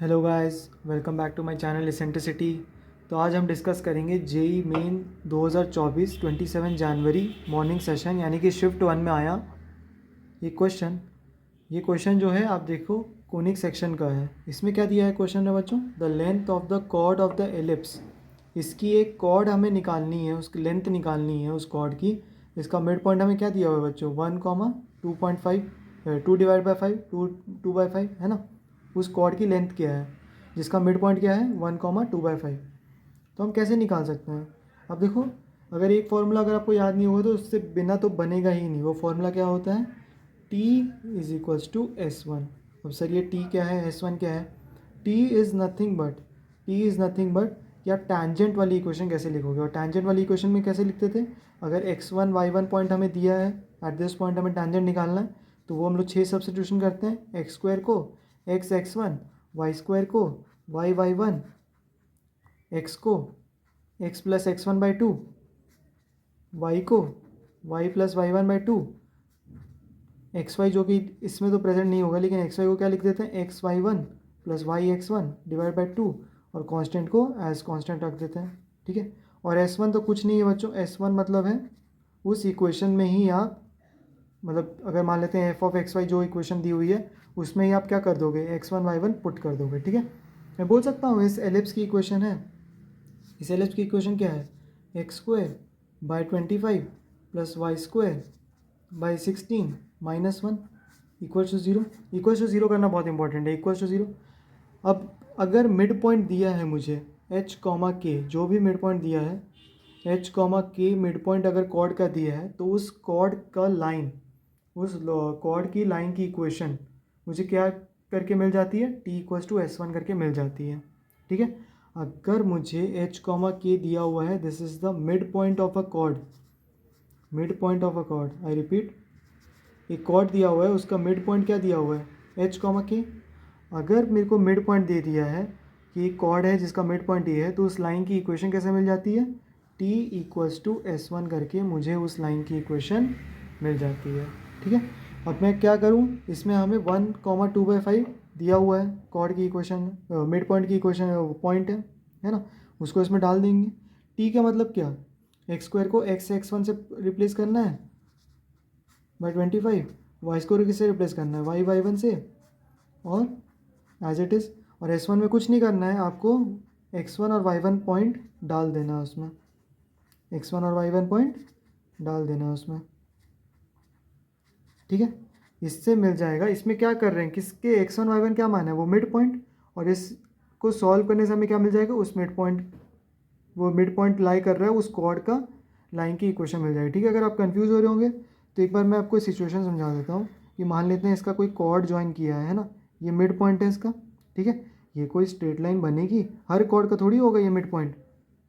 Hello guys, welcome back to my channel eccentricity. तो आज हम डिस्कस करेंगे जेई मेन 2024 27 जनवरी मॉर्निंग सेशन यानी कि शिफ्ट 1 में आया ये क्वेश्चन जो है आप देखो कोनिक सेक्शन का है। इसमें क्या दिया है क्वेश्चन में बच्चों, the length of the chord of the ellipse. इसकी एक कॉर्ड हमें निकालनी है, उसकी लेंथ निकालनी है उस कॉर्ड की। इसका मिड पॉइंट हमें क्या दिया हुआ है बच्चों, 1,2.5 2/5 2/5 है ना। उस कॉर्ड की लेंथ क्या है जिसका मिड पॉइंट क्या है 1,2/5। तो हम कैसे निकाल सकते हैं। अब देखो, अगर एक फॉर्मूला अगर आपको याद नहीं होगा तो उससे बिना तो बनेगा ही नहीं। वो फॉर्मूला क्या होता है, T इज टू S1। अब सर ये T क्या है, S1 क्या है। T इज़ नथिंग बट या टैंजेंट वाली इक्वेशन कैसे लिखोगे। और टैंजेंट वाली इक्वेशन में कैसे लिखते थे, अगर x1 y1 पॉइंट हमें दिया है, एट दिस पॉइंट हमें टैंजेंट निकालना है, तो वो हम लोग 6 सब्स्टिट्यूशन करते हैं। एक्स स्क्वायर को x1, वाई स्क्वायर को y1, x को x प्लस x1/2, y को y plus y1/2, x y जो कि इसमें तो प्रेजेंट नहीं होगा, लेकिन एक्स वाई को क्या लिख देते हैं, xy1 plus y(x1) divide by 2, और कांस्टेंट को एज कांस्टेंट रख देते हैं। ठीक है। और S1 तो कुछ नहीं है बच्चों, S1 मतलब है उस इक्वेशन में ही आप, मतलब अगर मान लेते हैं f(x y) जो इक्वेशन दी हुई है उसमें ही आप क्या कर दोगे, x1 y1 पुट कर दोगे। ठीक है। मैं बोल सकता हूँ इस एलिप्स की इक्वेशन है, इस एलिप्स की इक्वेशन क्या है, x²/25 plus y²/16 -1 equals to zero. Equals to zero करना बहुत इंपॉर्टेंट है, इक्वल्स टू ज़ीरो। अब अगर मिड पॉइंट दिया है मुझे h, k, जो भी मिड पॉइंट दिया है h, k मिड पॉइंट अगर कॉर्ड का दिया है, तो उस कॉर्ड का लाइन, उस कॉर्ड की लाइन की इक्वेशन मुझे क्या करके मिल जाती है, T इक्वल्स टू S1 करके मिल जाती है। ठीक है। अगर मुझे h, k दिया हुआ है, this is the mid point of a cord, mid point of a cord, I repeat, एक कॉर्ड दिया हुआ है, उसका मिड पॉइंट क्या दिया हुआ है, h, k। अगर मेरे को मिड पॉइंट दे दिया है कि एक कॉर्ड है जिसका मिड पॉइंट ये है, तो उस लाइन की इक्वेशन कैसे मिल जाती है, T इक्वल्स टू S1 करके मुझे उस लाइन की इक्वेशन मिल जाती है। ठीक है। अब मैं क्या करूँ, इसमें हमें 1,2/5 दिया हुआ है कॉर्ड की इक्वेशन, मिड पॉइंट की इक्वेशन पॉइंट है ना, उसको इसमें डाल देंगे। T का मतलब क्या, x² को x(x1) से रिप्लेस करना है बाई 25, y² किससे रिप्लेस करना है, y(y1) से, और एज इट इज़। और S1 में कुछ नहीं करना है आपको, x1 और y1 पॉइंट डाल देना है उसमें, x1 और y1 पॉइंट डाल देना है उसमें। ठीक है। इससे मिल जाएगा, इसमें क्या कर रहे हैं, किसके x1 y1 क्या माना है, वो मिड पॉइंट, और इसको सॉल्व करने से हमें क्या मिल जाएगा, उस मिड पॉइंट, वो मिड पॉइंट लाई कर रहा है उस कॉर्ड का लाइन की इक्वेशन मिल जाएगी। ठीक है। अगर आप कंफ्यूज हो रहे होंगे तो एक बार मैं आपको सिचुएशन समझा देता हूँ कि मान लेते हैं इसका कोई कॉर्ड ज्वाइन किया है ना, ये मिड पॉइंट है इसका। ठीक है। ये कोई स्ट्रेट लाइन बनेगी, हर कॉर्ड का थोड़ी होगा ये मिड पॉइंट।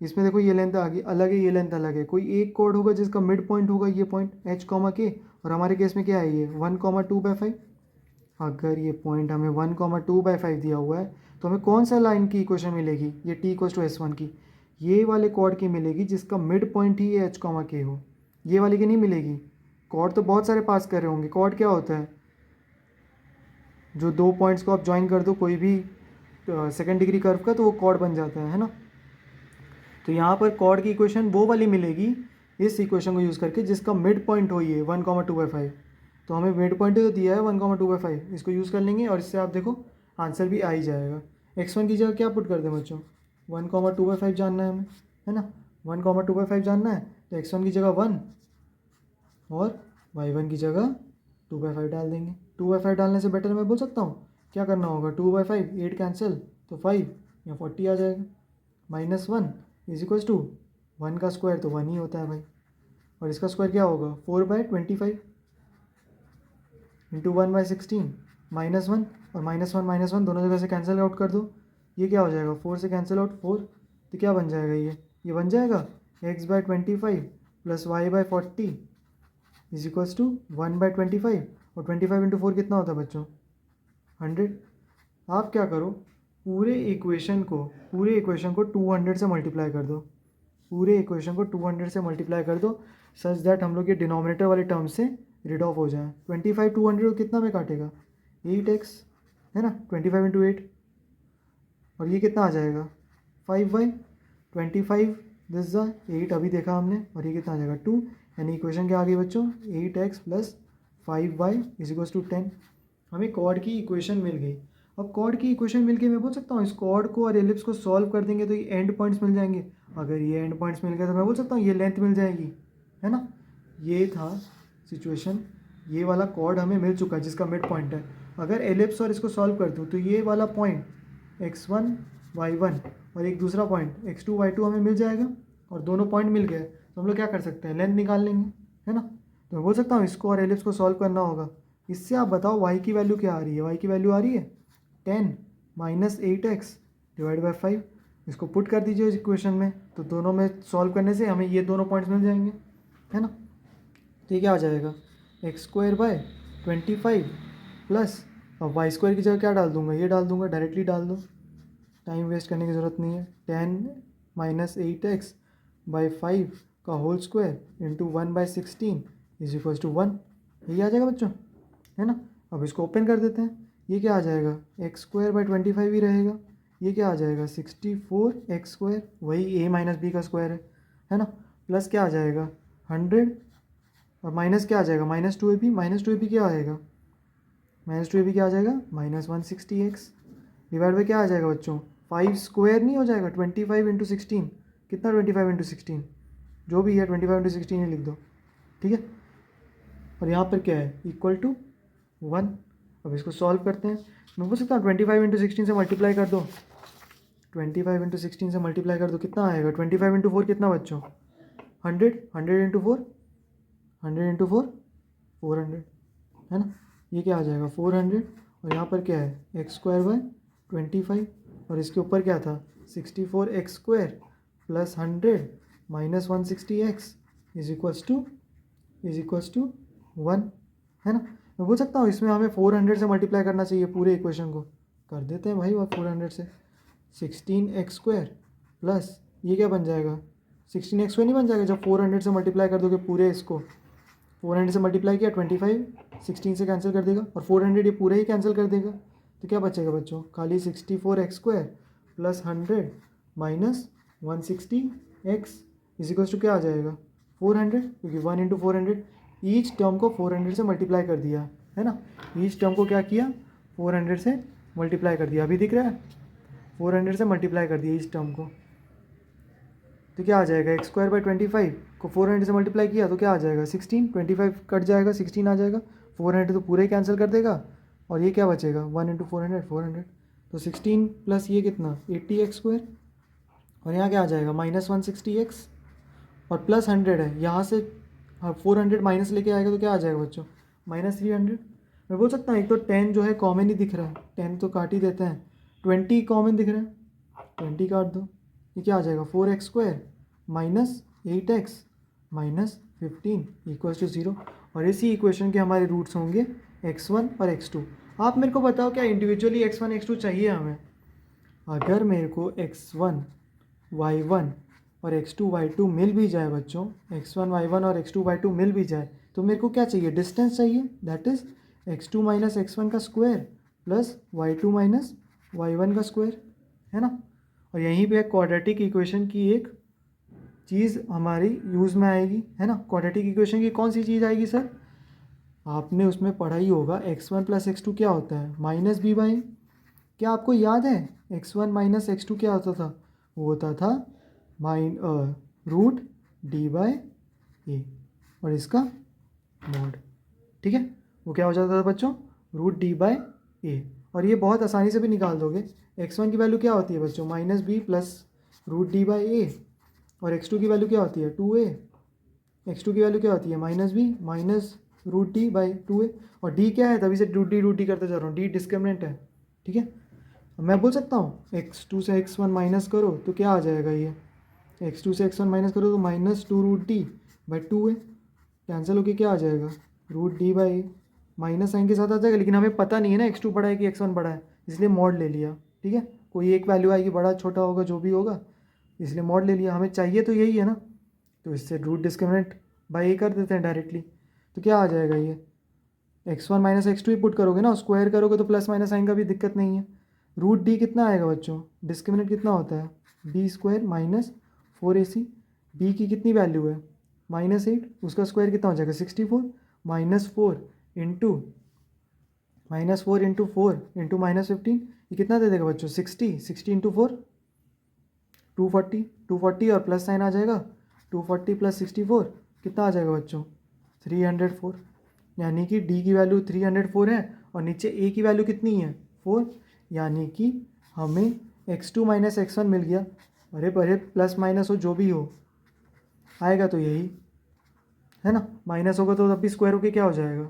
इसमें देखो ये लेंथ आगे अलग है, ये लेंथ अलग है, कोई एक कॉर्ड होगा जिसका मिड पॉइंट होगा ये पॉइंट h, k, और हमारे केस में क्या है ये 1,2/5। अगर ये पॉइंट हमें 1,2/5 दिया हुआ है, तो हमें कौन सा लाइन की इक्वेशन मिलेगी, ये T इक्वल्स टू S1 की, ये वाले कॉर्ड की मिलेगी जिसका मिड पॉइंट ही ये h, k हो। ये वाले की नहीं मिलेगी। कॉर्ड तो बहुत सारे पास कर रहे होंगे। कॉर्ड क्या होता है, जो दो पॉइंट्स को आप ज्वाइन कर दो कोई भी सेकेंड डिग्री कर्व का, तो वो कॉर्ड बन जाता है ना। तो यहाँ पर कॉर्ड की इक्वेशन वो वाली मिलेगी इस इक्वेशन को यूज़ करके जिसका मिड पॉइंट हो ये 1,2/5। तो हमें मिड पॉइंट तो दिया है 1,2/5, इसको यूज़ कर लेंगे और इससे आप देखो आंसर भी आ ही जाएगा। x1 की जगह क्या पुट कर दें बच्चों, 1,2/5 जानना है हमें, है ना। 1,2/5 जानना है, तो x1 की जगह 1 और y1 की जगह 2/5 डाल देंगे। 2/5 डालने से बेटर मैं बोल सकता हूँ क्या करना होगा, 2/5 8 कैंसिल, तो 5 या 40 आ जाएगा। -1 इज इक्वल्स टू 1 का स्क्वायर तो 1 ही होता है भाई, और इसका स्क्वायर क्या होगा 4/25 इंटू 1/16 -1, और -1 दोनों जगह से कैंसिल आउट कर दो, ये क्या हो जाएगा 4 से कैंसिल आउट 4, तो क्या बन जाएगा ये बन जाएगा x/25 plus y/40 is equals to 1/25, और 25 इंटू 4 कितना होता है बच्चों 100। आप क्या करो, पूरे इक्वेशन को 200 से मल्टीप्लाई कर दो, पूरे इक्वेशन को 200 से मल्टीप्लाई कर दो, सच दैट हम लोग ये डिनोमिनेटर वाले टर्म से रिड ऑफ हो जाए। 25 200 को कितना में काटेगा 8x, है ना, 25 इंटू 8, और ये कितना आ जाएगा 5/25, दिस द 8 अभी देखा हमने, और ये कितना आ जाएगा 2, यानी इक्वेशन क्या आ गई बच्चों 8x + 5y = 10। हमें कॉर्ड की इक्वेशन मिल गई। अब कॉर्ड की इक्वेशन मिल गई, मैं बोल सकता हूँ इस कॉर्ड को और एलिप्स को सॉल्व कर देंगे तो ये एंड पॉइंट्स मिल जाएंगे। अगर ये एंड पॉइंट्स मिल गए तो मैं बोल सकता हूँ ये लेंथ मिल जाएगी, है ना। ये था सिचुएशन, ये वाला कॉर्ड हमें मिल चुका है जिसका मिड पॉइंट है। अगर एलिप्स और इसको सॉल्व कर दूँ तो ये वाला पॉइंट x1 y1 और एक दूसरा पॉइंट x2 y2 हमें मिल जाएगा, और दोनों पॉइंट मिल गए तो हम लोग क्या कर सकते हैं लेंथ निकाल लेंगे, है ना। तो मैं बोल सकता हूँ इसको और एलिप्स को सॉल्व करना होगा। इससे आप बताओ y की वैल्यू क्या आ रही है, y की वैल्यू आ रही है 10 - 8x / 5। इसको पुट कर दीजिए इस इक्वेशन में, तो दोनों में सॉल्व करने से हमें ये दोनों पॉइंट्स मिल जाएंगे, है ना। तो ये क्या आ जाएगा x² / 25 प्लस, अब y² की जगह क्या डाल दूंगा, ये डाल दूंगा, डायरेक्टली डाल दो, टाइम वेस्ट करने की ज़रूरत नहीं है। 10 - 8x / 5 का होल स्क्वायर इंटू 1/16 = 1, यही आ जाएगा बच्चों, है ना। अब इसको ओपन कर देते हैं, ये क्या आ जाएगा x² / 25 ही रहेगा, ये क्या आ जाएगा 64x², वही a - b का स्क्वायर है ना। प्लस क्या आ जाएगा 100, और माइनस क्या आ जाएगा -2ab क्या आएगा -2ab क्या आ जाएगा -160x, डिवाइड बाई क्या आ जाएगा बच्चों 5² नहीं हो जाएगा 25 × 16, कितना 25 × 16 जो भी है 25 × 16 ही लिख दो, ठीक है। और यहाँ पर क्या है = 1। अब इसको सॉल्व करते हैं, मैं बोल सकता हूँ 25 × 16 से मल्टीप्लाई कर दो, 25 × 16 से मल्टीप्लाई कर दो, कितना आएगा 25 × 4 कितना बच्चों 100, 100 × 4, 100 × 4 400, है ना। ये क्या आ जाएगा 400, और यहाँ पर क्या है x² / 25, और इसके ऊपर क्या था 64x² + 100 - 160x = 1, है ना। मैं बोल सकता हूँ इसमें हमें 400 से मल्टीप्लाई करना चाहिए पूरे इक्वेशन को, कर देते हैं भाई, और 400 से 16x² प्लस ये क्या बन जाएगा 16x² नहीं बन जाएगा जब 400 से मल्टीप्लाई कर दोगे पूरे इसको, 400 से मल्टीप्लाई किया 25 16 से कैंसिल कर देगा, और 400 ये पूरा ही कैंसिल कर देगा, तो क्या बचेगा बच्चों खाली 64x² + 100 - 160x = क्या आ जाएगा 400, क्योंकि 1 × 400 ईच टर्म को 400 से मल्टीप्लाई कर दिया, है ना। ईच टर्म को क्या किया 400 से मल्टीप्लाई कर दिया, अभी दिख रहा है 400 से मल्टीप्लाई कर दिया ईच टर्म को, तो क्या आ जाएगा x² / 25 को 400 से मल्टीप्लाई किया तो क्या आ जाएगा 16, 25 कट जाएगा 16 आ जाएगा, 400 तो पूरे ही कैंसिल कर देगा, और ये क्या बचेगा 1 × 400 400, तो 16 प्लस ये कितना 80x², और यहाँ क्या आ जाएगा -160x, और प्लस 100 है यहाँ से 400 माइनस लेके आएगा तो क्या आ जाएगा बच्चों -300। मैं बोल सकता हूँ एक तो 10 जो है कॉमन ही दिख रहा है, 10 तो काट ही देते हैं, 20 कॉमन दिख रहा है 20 काट दो, ये क्या आ जाएगा 4x² - 8x - 15 = 0, और इसी इक्वेशन के हमारे रूट्स होंगे x1 और x2। आप मेरे को बताओ क्या इंडिविजुअली x1 x2 चाहिए हमें। अगर मेरे को x1 y1 और x2 y2 मिल भी जाए बच्चों, x1 y1 और x2 y2 मिल भी जाए, तो मेरे को क्या चाहिए डिस्टेंस चाहिए, दैट इज x2 - x1 का स्क्वायर प्लस y2 - y1 का स्क्वायर, है ना। और यहीं पे क्वाड्रेटिक इक्वेशन की एक चीज़ हमारी यूज़ में आएगी, है ना। क्वाड्रेटिक इक्वेशन की कौन सी चीज़ आएगी सर, आपने उसमें पढ़ा ही होगा x1 + x2 क्या होता है -b/a। क्या आपको याद है x1 - x2 क्या होता था, वो होता था √d/a, और इसका मॉड, ठीक है, वो क्या हो जाता था बच्चों √d/a, और ये बहुत आसानी से भी निकाल दोगे। x1 की वैल्यू क्या होती है बच्चों -b प्लस √d/a, और x2 की वैल्यू क्या होती है 2a, x2 की वैल्यू क्या होती है -b -√d/2a, और d क्या है तभी से √d करते जा रहा हूँ, d डिस्क्रिमिनेंट है, ठीक है। मैं बोल सकता हूँ x2 से x1 माइनस करो तो क्या आ जाएगा, ये x2 से x1 माइनस करो तो -2√d/2a, कैंसिल होके क्या आ जाएगा √d/a, माइनस साइन के साथ आ जाएगा, लेकिन हमें पता नहीं है ना x2 बड़ा है कि x1 बड़ा है, इसलिए मॉड ले लिया, ठीक है। कोई एक वैल्यू आएगी, बड़ा छोटा होगा जो भी होगा, इसलिए मॉड ले लिया, हमें चाहिए तो यही है ना, तो इससे रूट डिस्क्रिमिनेंट बाई कर देते हैं डायरेक्टली, तो क्या आ जाएगा ये x1 - x2 ही पुट करोगे ना, स्क्वायर करोगे तो प्लस माइनस साइन का भी दिक्कत नहीं है, रूट डी कितना आएगा बच्चों, डिस्क्रिमिनेंट कितना होता है, B square minus 4ac। B की कितनी वैल्यू है, -8, उसका स्क्वायर कितना हो जाएगा 64, -4 इंटू -4 इंटू 4 इंटू -15, ये कितना दे देगा बच्चों 60 इंटू 4 240 और प्लस साइन आ जाएगा, 240 प्लस 64 कितना आ जाएगा बच्चों 304। यानी कि डी की वैल्यू 304 है और नीचे ए की वैल्यू कितनी है 4, यानी कि हमें x2 माइनस x1 मिल गया। अरे अरे प्लस माइनस हो जो भी हो आएगा तो यही है ना, माइनस होगा तो तब भी स्क्वायर होके क्या हो जाएगा,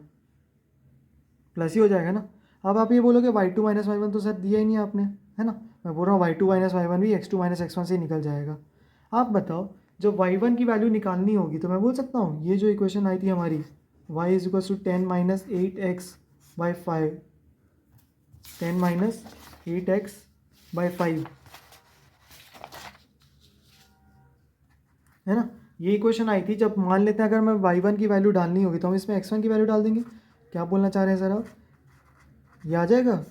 प्लस ही हो जाएगा ना। अब आप ये बोलोगे y2 माइनस y1 तो सर दिया ही नहीं आपने, है ना। मैं बोल रहा हूँ y2 माइनस y1 भी x2 माइनस x1 से ही निकल जाएगा। आप बताओ जब y1 की वैल्यू निकालनी होगी तो मैं बोल सकता हूँ ये जो इक्वेशन आई थी हमारी y is equal to 10 minus 8x/5, 10 minus 8x/5, है ना। ये इक्वेशन आई थी जब मान लेते हैं अगर मैं y1 की वैल्यू डालनी होगी तो हम इसमें x1 की वैल्यू डाल देंगे। क्या बोलना चाह रहे हैं सर आप, ये आ जाएगा।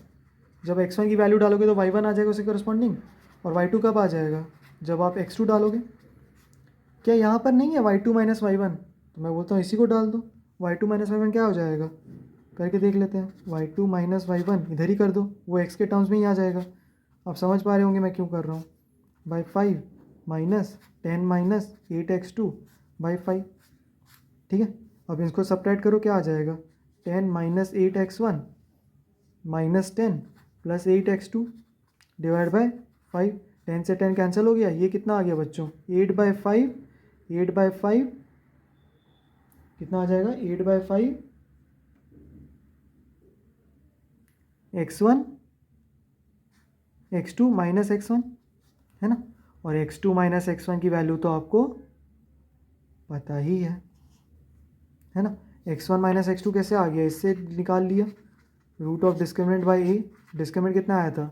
जब x1 की वैल्यू डालोगे तो y1 आ जाएगा उसके करस्पॉन्डिंग, और y2 कब आ जाएगा, जब आप x2 डालोगे। क्या यहाँ पर नहीं है y2 माइनस y1, तो मैं बोलता हूँ इसी को डाल दो, y2 माइनस y1 क्या हो जाएगा, करके देख लेते हैं। y2 माइनस y1 इधर ही कर दो, वो x के टर्म्स में ही आ जाएगा। आप समझ पा रहे होंगे मैं क्यों कर रहा हूँ, बाई 5 माइनस 10 माइनस 8x/5, ठीक है। अब इसको सब्ट्रैक्ट करो, क्या आ जाएगा 10 minus 8x1 minus 10 plus 8x2 divide by 5। 10 से 10 कैंसिल हो गया, ये कितना आ गया बच्चों 8/5, 8/5 कितना आ जाएगा 8/5 x1 x2 माइनस x1, है ना। और x2 माइनस x1 की वैल्यू तो आपको पता ही है ना। x1 माइनस x2 कैसे आ गया, इससे निकाल लिया, root of discriminant by A. Discriminant कितना आया था,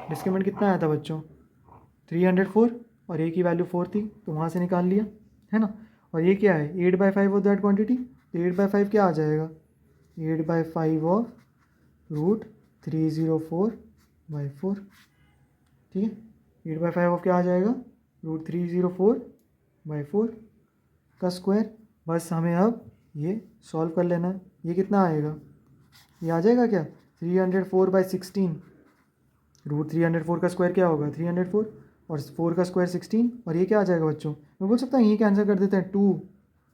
डिस्क्रिमिनेंट कितना आया था बच्चों 304, और ए की वैल्यू 4 थी तो वहाँ से निकाल लिया, है ना। और ये क्या है 8/5 ऑफ दैट क्वांटिटी, तो 8/5 क्या आ जाएगा 8/5 ऑफ रूट 304/4, ठीक है। 8/5 ऑफ क्या आ जाएगा रूट 304/4 का स्क्वायर। बस हमें अब ये सॉल्व कर लेना है, ये कितना आएगा, ये आ जाएगा क्या 304/16, रूट 304 का स्क्वायर क्या होगा 304, और 4 का स्क्वायर 16, और ये क्या आ जाएगा बच्चों, मैं बोल सकता हूँ यही कैंसिल कर देते हैं 2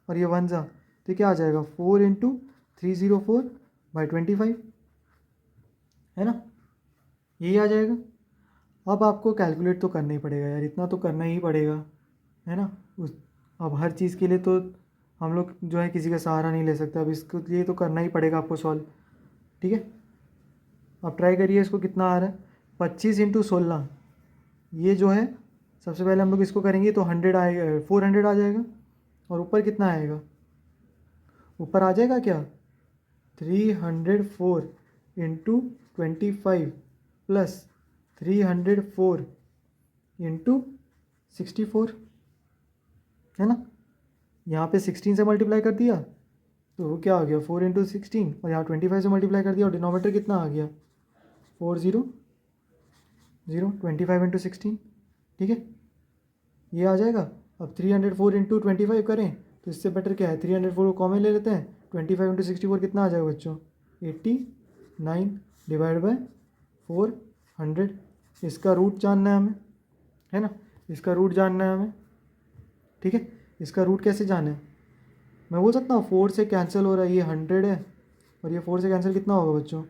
और ये 1 सा, तो क्या आ जाएगा 4 इंटू 304/25, है ना, यही आ जाएगा। अब आपको कैलकुलेट तो करना ही पड़ेगा यार, इतना तो करना ही पड़ेगा, है ना। अब हर चीज़ के लिए तो हम लोग जो है किसी का सहारा नहीं ले सकते, अब इसके लिए तो करना ही पड़ेगा आपको सॉल्व, ठीक है। अब ट्राई करिए इसको कितना आ रहा है, 25 इंटू 16, ये जो है सबसे पहले हम लोग इसको करेंगे तो 100 आएगा, 400 आ जाएगा, और ऊपर कितना आएगा, ऊपर आ जाएगा क्या 304 इंटू 25 प्लस 304 इंटू 64, है ना। यहाँ पे 16 से मल्टीप्लाई कर दिया तो क्या आ गया 4 इंटू 16, और यहाँ 25 से मल्टीप्लाई कर दिया और डिनोमिनेटर कितना आ गया 400 25 इंटू 16, ठीक है, ये आ जाएगा। अब 304 इंटू 25 करें तो इससे बेटर क्या है 304 को कॉमन ले लेते हैं, 25 इंटू 64 कितना आ जाएगा बच्चों 89 डिवाइड बाय 400। इसका रूट जानना है हमें, है ना, इसका रूट जानना है हमें, ठीक है। इसका रूट कैसे जाना है, मैं बोल सकता हूँ 4 से कैंसिल हो रहा है, ये 100 है, और ये 4 से कैंसिल कितना होगा बच्चों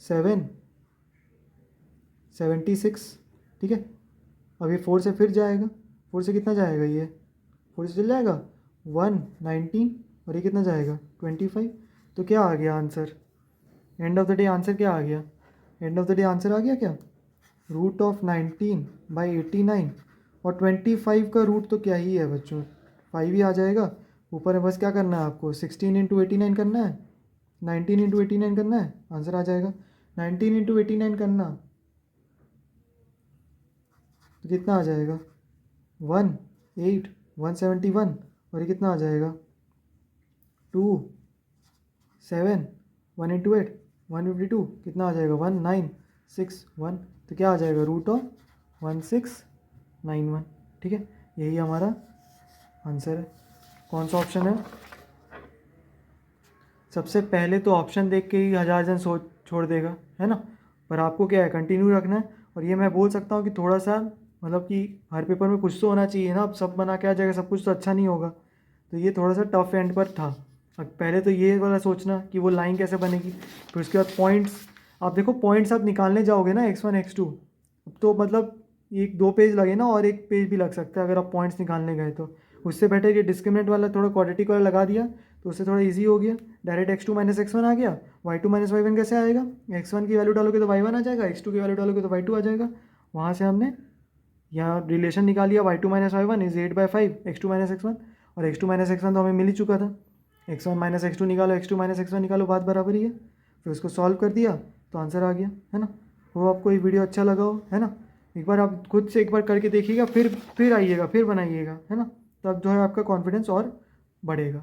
76, ठीक है। अब ये 4 से फिर जाएगा, 4 से कितना जाएगा, ये 4 से चल जाएगा 119, और ये कितना जाएगा 25। तो क्या आ गया answer, end of the day answer क्या आ गया, end of the day answer आ गया क्या रूट ऑफ 19/89, और 25 का रूट तो क्या ही है बच्चों 5 ही आ जाएगा। ऊपर में बस क्या करना है आपको 16 इंटू 89 करना है, 19 इंटू 89 करना है, आंसर आ जाएगा। 19 इंटू 89 करना तो कितना आ जाएगा 171, और ये कितना आ जाएगा 27, 1 इंटू 8 152, कितना आ जाएगा 19 1691, तो क्या आ जाएगा √1691। ठीक है, यही हमारा आंसर है। कौन सा ऑप्शन है? सबसे पहले तो ऑप्शन देख के ही 1000 जन सोच छोड़ देगा, है ना, पर आपको क्या है, कंटिन्यू रखना है। और ये मैं बोल सकता हूँ कि थोड़ा सा मतलब कि हर पेपर में कुछ तो होना चाहिए ना, अब सब बना के आ जाएगा सब कुछ तो अच्छा नहीं होगा, तो ये थोड़ा सा टफ एंड पर था। अब पहले तो ये वाला सोचना कि वो लाइन कैसे बनेगी, फिर उसके बाद पॉइंट्स। आप देखो पॉइंट्स आप निकालने जाओगे ना x1 x2, तो मतलब एक 2 पेज लगे ना, और 1 पेज भी लग सकता है अगर आप पॉइंट्स निकालने गए तो। उससे बेटर ये डिस्क्रिमिनेंट वाला थोड़ा क्वाड्रेटिक वाला लगा दिया, तो उससे थोड़ा इजी हो गया। डायरेक्ट x2 माइनस x1 आ गया, y2 माइनस y1 कैसे आएगा? x1 की वैल्यू डालोगे तो y1 आ जाएगा, x2 की वैल्यू डालोगे तो y2 आ जाएगा। वहाँ से हमने यहाँ रिलेशन निकाल लिया, y2 minus y1 is 8/5 x2 minus x1, और x2 माइनस x1 तो हमें मिल ही चुका था। x1 माइनस x2 निकालो, x2 माइनस x1 निकालो, बात बराबर ही है। फिर उसको सॉल्व कर दिया तो आंसर आ गया, है ना। वो आपको ये वीडियो अच्छा लगा हो, है ना, एक बार आप खुद से एक बार करके देखिएगा, फिर आइएगा, फिर बनाइएगा, है ना, तब जो है आपका कॉन्फिडेंस और बढ़ेगा।